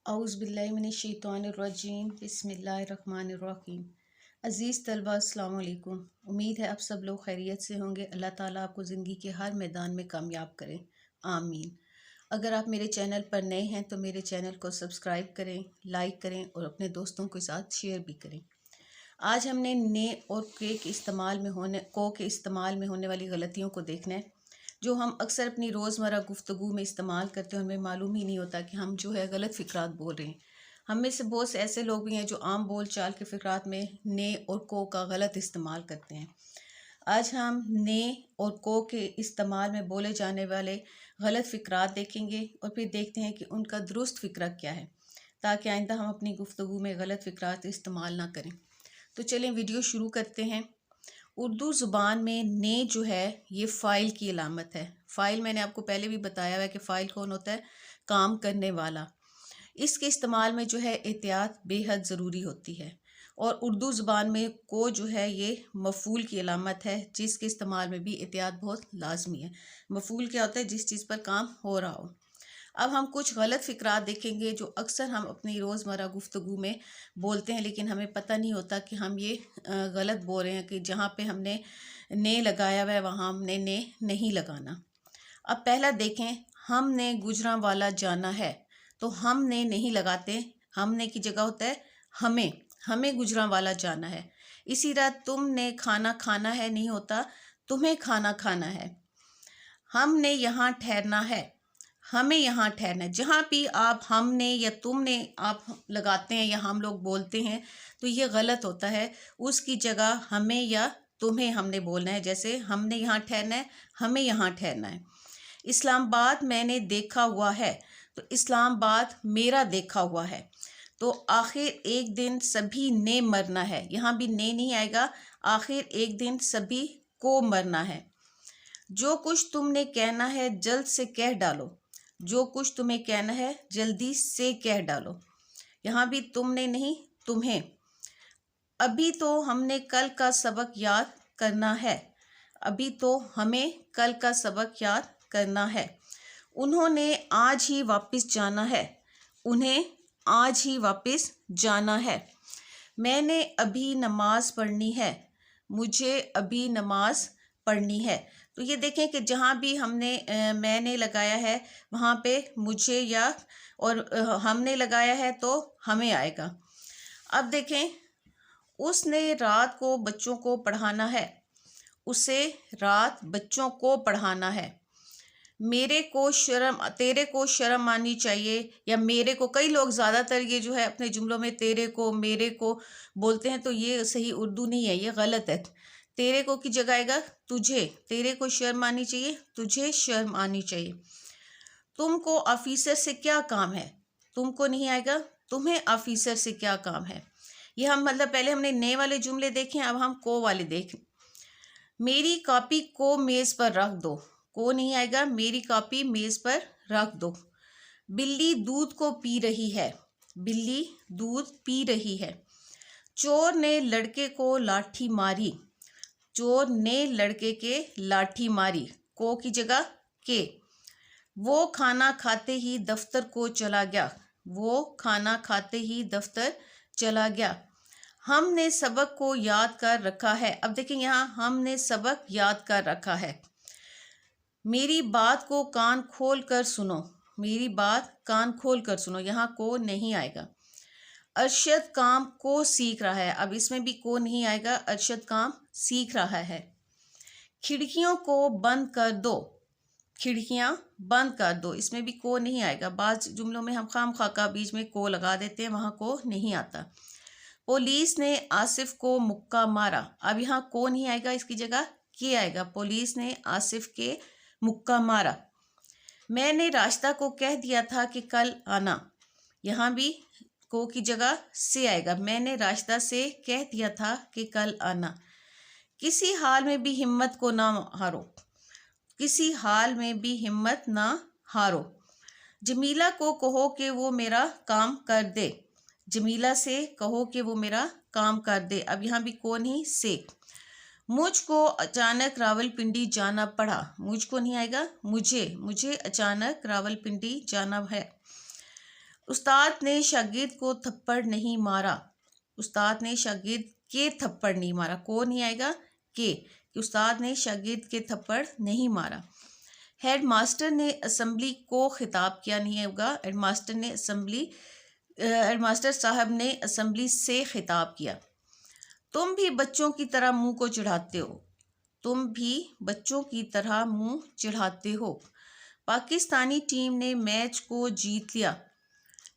औज़ुबिल्लाहिमिनश्शैतानिर्रजीम बिस्मिल्लाहिर्रहमानिर्रहीम। अज़ीज़ तलबा अस्सलाम वालेकुम। उम्मीद है आप सब लोग खैरियत से होंगे। अल्लाह ताला आपको ज़िंदगी के हर मैदान में कामयाब करें, आमीन। अगर आप मेरे चैनल पर नए हैं तो मेरे चैनल को सब्सक्राइब करें, लाइक करें और अपने दोस्तों के साथ शेयर भी करें। आज हमने ने और के इस्तेमाल में होने वाली गलतियों को देखना है, जो हम अक्सर अपनी रोज़मर्रा गुफ्तगू में इस्तेमाल करते हैं। हमें मालूम ही नहीं होता कि हम जो है गलत फ़िक्रात बोल रहे हैं। हम में से बहुत से ऐसे लोग भी हैं जो आम बोल चाल के फ़िक्रात में ने और को का गलत इस्तेमाल करते हैं। आज हम ने और को के इस्तेमाल में बोले जाने वाले गलत फ़िक्रात देखेंगे और फिर देखते हैं कि उनका दुरुस्त फ़िक्रा क्या है, ताकि आइंदा हम अपनी गुफ्तगू में गलत फ़िक्रात इस्तेमाल ना करें। तो चलें वीडियो शुरू करते हैं। उर्दू ज़ुबान में ने जो है ये फ़ाइल की अलामत है। फ़ाइल मैंने आपको पहले भी बताया हुआ है कि फ़ाइल कौन होता है, काम करने वाला। इसके इस्तेमाल में जो है एहतियात बेहद ज़रूरी होती है। और उर्दू ज़ुबान में को जो है ये मफ़ूल की अलामत है, जिसके इस्तेमाल में भी एहतियात बहुत लाजमी है। मफ़ूल क्या होता है? जिस चीज़ पर काम हो रहा हो। अब हम कुछ गलत फ़िक्रात देखेंगे जो अक्सर हम अपनी रोज़मर्रा गुफ्तगू में बोलते हैं, लेकिन हमें पता नहीं होता कि हम ये गलत बोल रहे हैं, कि जहाँ पे हमने ने लगाया हुआ है वहाँ हमने ने नहीं लगाना। अब पहला देखें, हमने गुजरांवाला जाना है, तो हमने नहीं लगाते। हमने की जगह होता है हमें। हमें गुजरांवाला जाना है। इसी तरह तुमने खाना खाना है नहीं होता, तुम्हें खाना खाना है। हमने यहाँ ठहरना है, हमें यहाँ ठहरना है। जहाँ भी आप हमने या तुमने आप लगाते हैं या हम लोग बोलते हैं तो ये गलत होता है। उसकी जगह हमें या तुम्हें हमने बोलना है। जैसे हमने यहाँ ठहरना है, हमें यहाँ ठहरना है। इस्लामाबाद मैंने देखा हुआ है, तो इस्लामाबाद मेरा देखा हुआ है। तो आखिर एक दिन सभी ने मरना है, यहाँ भी ने नहीं आएगा। आखिर एक दिन सभी को मरना है। जो कुछ तुमने कहना है जल्द से कह डालो। जो कुछ तुम्हें कहना है जल्दी से कह डालो। यहाँ भी तुमने नहीं, तुम्हें। अभी तो हमने कल का सबक याद करना है। अभी तो हमें कल का सबक याद करना है। उन्होंने आज ही वापस जाना है। उन्हें आज ही वापस जाना है। मैंने अभी नमाज पढ़नी है। मुझे अभी नमाज पढ़नी है। तो ये देखें कि जहाँ भी हमने मैंने लगाया है वहाँ पे मुझे या और हमने लगाया है तो हमें आएगा। अब देखें, उसने रात को बच्चों को पढ़ाना है। उसे रात बच्चों को पढ़ाना है। मेरे को शर्म तेरे को शर्म आनी चाहिए, या मेरे को। कई लोग ज़्यादातर ये जो है अपने जुमलों में तेरे को मेरे को बोलते हैं, तो ये सही उर्दू नहीं है, ये गलत है। तेरे को की जगह आएगा तुझे। तेरे को शर्म आनी चाहिए, तुझे शर्म आनी चाहिए। तुमको ऑफिसर से क्या काम है? तुमको नहीं आएगा, तुम्हें ऑफिसर से क्या काम है। ये हम मतलब पहले हमने ने वाले जुमले देखे, अब हम को वाले देखें। मेरी कॉपी को मेज़ पर रख दो। को नहीं आएगा, मेरी कॉपी मेज़ पर रख दो। बिल्ली दूध को पी रही है। बिल्ली दूध पी रही है। चोर ने लड़के को लाठी मारी। चोर ने लड़के के लाठी मारी। को की जगह के। वो खाना खाते ही दफ्तर को चला गया। वो खाना खाते ही दफ्तर चला गया। हमने सबक को याद कर रखा है। अब देखें, यहाँ हमने सबक याद कर रखा है। मेरी बात को कान खोल कर सुनो। मेरी बात कान खोल कर सुनो। यहाँ को नहीं आएगा। अरशद काम को सीख रहा है। अब इसमें भी को नहीं आएगा, अरशद काम सीख रहा है। खिड़कियों को बंद कर दो। खिड़कियां बंद कर दो। इसमें भी को नहीं आएगा। बाज़ जुमलों में हम खाम खाका बीच में को लगा देते हैं, वहाँ को नहीं आता। पुलिस ने आसिफ को मुक्का मारा। अब यहाँ को नहीं आएगा, इसकी जगह के आएगा। पुलिस ने आसिफ के मुक्का मारा। मैंने रास्ता को कह दिया था कि कल आना। यहाँ भी को की जगह से आएगा। मैंने रास्ता से कह दिया था कि कल आना। किसी हाल में भी हिम्मत को ना हारो। किसी हाल में भी हिम्मत ना हारो। जमीला को कहो कि वो मेरा काम कर दे। जमीला से कहो कि वो मेरा काम कर दे। अब यहाँ भी को नहीं, से। मुझको अचानक रावलपिंडी जाना पड़ा। मुझको नहीं आएगा, मुझे। मुझे अचानक रावलपिंडी जाना है। उस्ताद ने शागिर्द को थप्पड़ नहीं मारा। उस्ताद ने शागिर्द के थप्पड़ नहीं मारा, को नहीं आएगा के, कि उस्ताद ने शागिर्द के थप्पड़ नहीं मारा। हेडमास्टर ने असम्बली को खिताब किया, नहीं होगा हेडमास्टर ने असम्बली, हेडमास्टर साहब ने असम्बली से खिताब किया। तुम भी बच्चों की तरह मुंह को चिढ़ाते हो। तुम भी बच्चों की तरह मुंह चिढ़ाते हो। पाकिस्तानी टीम ने मैच को जीत लिया।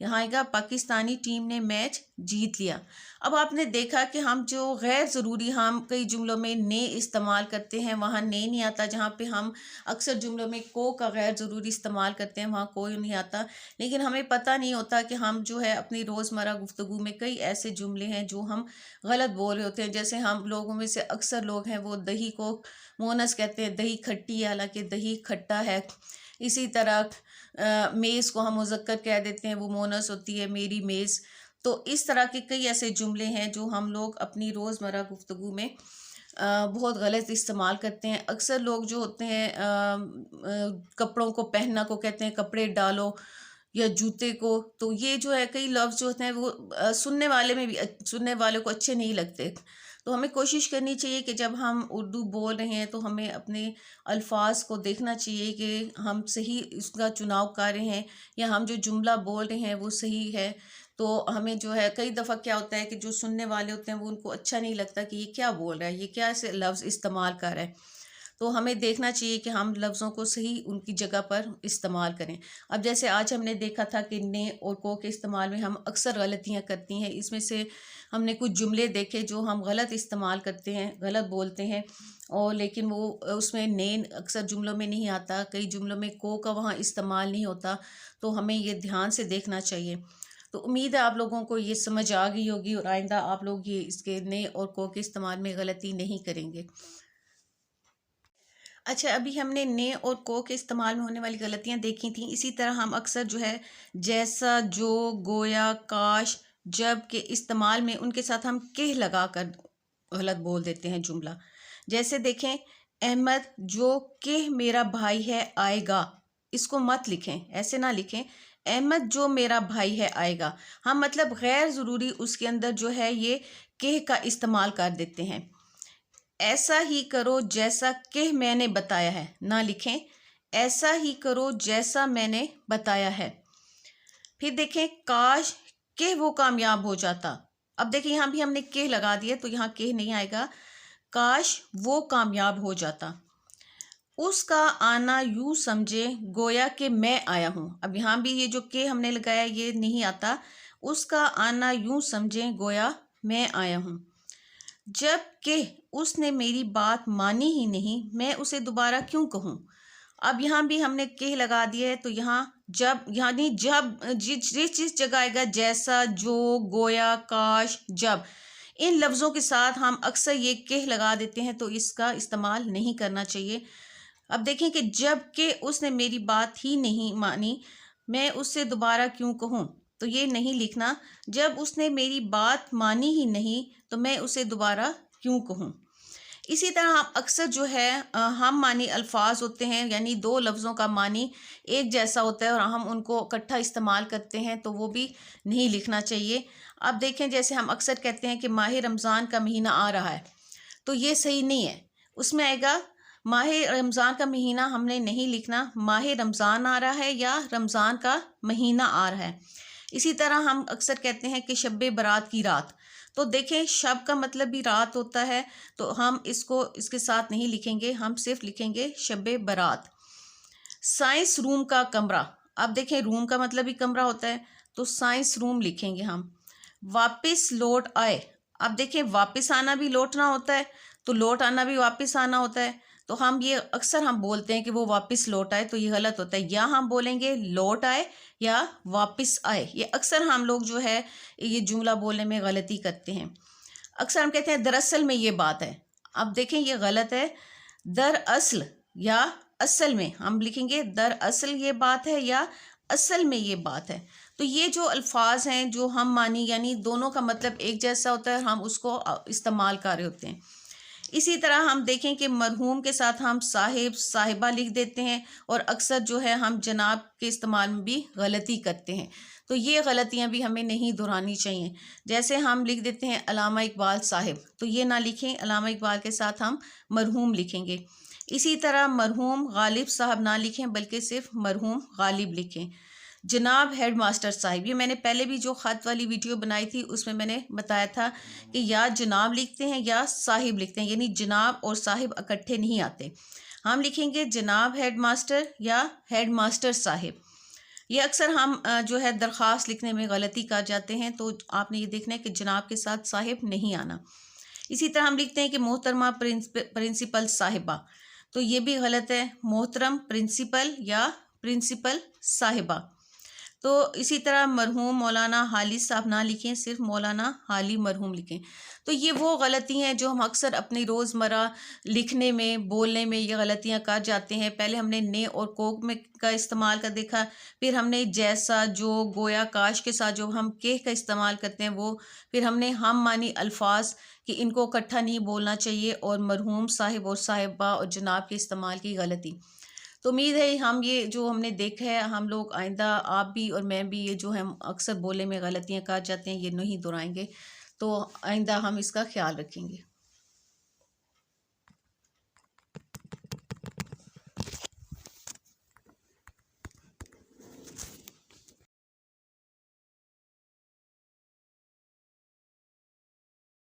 यहाँ आएगा पाकिस्तानी टीम ने मैच जीत लिया। अब आपने देखा कि हम जो गैर ज़रूरी हम कई जुमलों में ने इस्तेमाल करते हैं, वहाँ ने नहीं आता। जहाँ पे हम अक्सर जुमलों में को का गैर ज़रूरी इस्तेमाल करते हैं, वहाँ कोई नहीं आता। लेकिन हमें पता नहीं होता कि हम जो है अपनी रोज़मर्रा गुफ्तगू में कई ऐसे जुमले हैं जो हम गलत बोल रहे होते हैं। जैसे हम लोगों में से अक्सर लोग हैं वो दही को मोनस कहते हैं, दही खट्टी है, हालांकि दही खट्टा है। इसी तरह मेज़ को हम मुज़क्कर कह देते हैं, वो मोनस होती है, मेरी मेज़। तो इस तरह के कई ऐसे जुमले हैं जो हम लोग अपनी रोज़मर्रा गुफ्तगू में बहुत गलत इस्तेमाल करते हैं। अक्सर लोग जो होते हैं कपड़ों को पहनना को कहते हैं कपड़े डालो, या जूते को। तो ये जो है कई लफ्ज़ जो होते हैं वो सुनने वाले में भी सुनने वाले को अच्छे नहीं लगते। तो हमें कोशिश करनी चाहिए कि जब हम उर्दू बोल रहे हैं तो हमें अपने अल्फाज को देखना चाहिए कि हम सही इसका चुनाव कर रहे हैं, या हम जो जुमला बोल रहे हैं वो सही है। तो हमें जो है कई दफ़ा क्या होता है कि जो सुनने वाले होते हैं वो उनको अच्छा नहीं लगता कि ये क्या बोल रहा है, ये क्या ऐसे लफ्ज़ इस्तेमाल कर रहा है। तो हमें देखना चाहिए कि हम लफ्ज़ों को सही उनकी जगह पर इस्तेमाल करें। अब जैसे आज हमने देखा था कि ने और को के इस्तेमाल में हम अक्सर गलतियाँ करती हैं। इसमें से हमने कुछ जुमले देखे जो हम गलत इस्तेमाल करते हैं, गलत बोलते हैं, और लेकिन वो उसमें ने अक्सर जुमलों में नहीं आता, कई जुमलों में को का वहाँ इस्तेमाल नहीं होता। तो हमें ये ध्यान से देखना चाहिए। तो उम्मीद है आप लोगों को ये समझ आ गई होगी और आइंदा आप लोग ये इसके ने और को के इस्तेमाल में गलती नहीं करेंगे। अच्छा, अभी हमने ने और को के इस्तेमाल में होने वाली गलतियां देखी थी। इसी तरह हम अक्सर जो है जैसा, जो, गोया, काश, जब के इस्तेमाल में उनके साथ हम के लगा कर गलत बोल देते हैं जुमला। जैसे देखें, अहमद जो के मेरा भाई है आएगा, इसको मत लिखें, ऐसे ना लिखें। अहमद जो मेरा भाई है आएगा, हम मतलब गैर ज़रूरी उसके अंदर जो है ये के का इस्तेमाल कर देते हैं। ऐसा ही करो जैसा कि मैंने बताया है, ना लिखें ऐसा ही करो जैसा मैंने बताया है। फिर देखें, काश के वो कामयाब हो जाता। अब देखें यहाँ भी हमने के लगा दिया तो यहाँ के नहीं आएगा, काश वो कामयाब हो जाता। उसका आना यूं समझे गोया कि मैं आया हूँ। अब यहाँ भी ये जो के हमने लगाया ये नहीं आता। उसका आना यूं समझे गोया मैं आया हूँ। जबकि उसने मेरी बात मानी ही नहीं, मैं उसे दोबारा क्यों कहूँ। अब यहाँ भी हमने के लगा दिया है तो यहाँ जब यानी जब जिस जगह आएगा जैसा, जो, गोया, काश, जब, इन लफ्ज़ों के साथ हम अक्सर ये के लगा देते हैं, तो इसका इस्तेमाल नहीं करना चाहिए। अब देखें कि जब कि उसने मेरी बात ही नहीं मानी, मैं उससे दोबारा क्यों कहूँ, तो ये नहीं लिखना। जब उसने मेरी बात मानी ही नहीं तो मैं उसे दोबारा क्यों कहूँ। इसी तरह हम अक्सर जो है हम मानी अल्फाज होते हैं, यानी दो लफ्ज़ों का मानी एक जैसा होता है और हम उनको इकट्ठा इस्तेमाल करते हैं, तो वो भी नहीं लिखना चाहिए। अब देखें, जैसे हम अक्सर कहते हैं कि माह रमज़ान का महीना आ रहा है, तो ये सही नहीं है। उसमें आएगा माह रमज़ान का महीना, हमने नहीं लिखना माह रमज़ान आ रहा है या रमज़ान का महीना आ रहा है। इसी तरह हम अक्सर कहते हैं कि शब बारात की रात, तो देखें शब का मतलब भी रात होता है, तो हम इसको इसके साथ नहीं लिखेंगे, हम सिर्फ लिखेंगे शब बारात। साइंस रूम का कमरा, अब देखें रूम का मतलब भी कमरा होता है, तो साइंस रूम लिखेंगे हम। वापस लौट आए, अब देखें वापस आना भी लौटना होता है, तो लौट आना भी वापस आना होता है। तो हम ये अक्सर हम बोलते हैं कि वो वापस लौट आए, तो ये गलत होता है। या हम बोलेंगे लौट आए या वापस आए। ये अक्सर हम लोग जो है ये जुमला बोलने में गलती करते हैं। अक्सर हम कहते हैं दरअसल में ये बात है, अब देखें ये गलत है। दरअसल या असल में, हम लिखेंगे दरअसल ये बात है या असल में ये बात है। तो ये जो अल्फाज हैं जो हम मानी, यानी दोनों का मतलब एक जैसा होता है, हम उसको इस्तेमाल कर रहे होते हैं। इसी तरह हम देखें कि मरहूम के साथ हम साहिब साहिबा लिख देते हैं, और अक्सर जो है हम जनाब के इस्तेमाल में भी गलती करते हैं। तो ये गलतियां भी हमें नहीं दोहरानी चाहिए। जैसे हम लिख देते हैं अल्लामा इकबाल साहिब, तो ये ना लिखें, अल्लामा इकबाल के साथ हम मरहूम लिखेंगे। इसी तरह मरहूम गालिब साहब ना लिखें, बल्कि सिर्फ मरहूम गालिब लिखें। जनाब हेड मास्टर साहिब, ये मैंने पहले भी जो ख़त वाली वीडियो बनाई थी उसमें मैंने बताया था कि या जनाब लिखते हैं या साहिब लिखते हैं, यानी जनाब और साहिब इकट्ठे नहीं आते। हम लिखेंगे जनाब हेड मास्टर या हेड मास्टर साहिब। ये अक्सर हम जो है दरख्वास्त लिखने में गलती कर जाते हैं, तो आपने ये देखना है कि जनाब के साथ साहिब नहीं आना। इसी तरह हम लिखते हैं कि मोहतरमा प्रिंसिपल साहिबा, तो ये भी गलत है, मोहतरम प्रिंसिपल या प्रिंसिपल साहिबा। तो इसी तरह मरहूम मौलाना हाली साहब ना लिखें, सिर्फ मौलाना हाली मरहूम लिखें। तो ये वो गलती हैं जो हम अक्सर अपनी रोज़मर्रा लिखने में बोलने में ये गलतियां कर जाते हैं। पहले हमने ने और कोक में का इस्तेमाल कर देखा, फिर हमने जैसा जो गोया काश के साथ जो हम के का इस्तेमाल करते हैं वो, फिर हमने हम मानी अल्फाज कि इनको इकट्ठा नहीं बोलना चाहिए, और मरहूम साहिब और साहिबा और जनाब के इस्तेमाल की गलती। तो उम्मीद है हम ये जो हमने देखा है, हम लोग आइंदा आप भी और मैं भी ये जो हम अक्सर बोलने में गलतियां कर जाते हैं ये नहीं दोहराएंगे। तो आइंदा हम इसका ख्याल रखेंगे।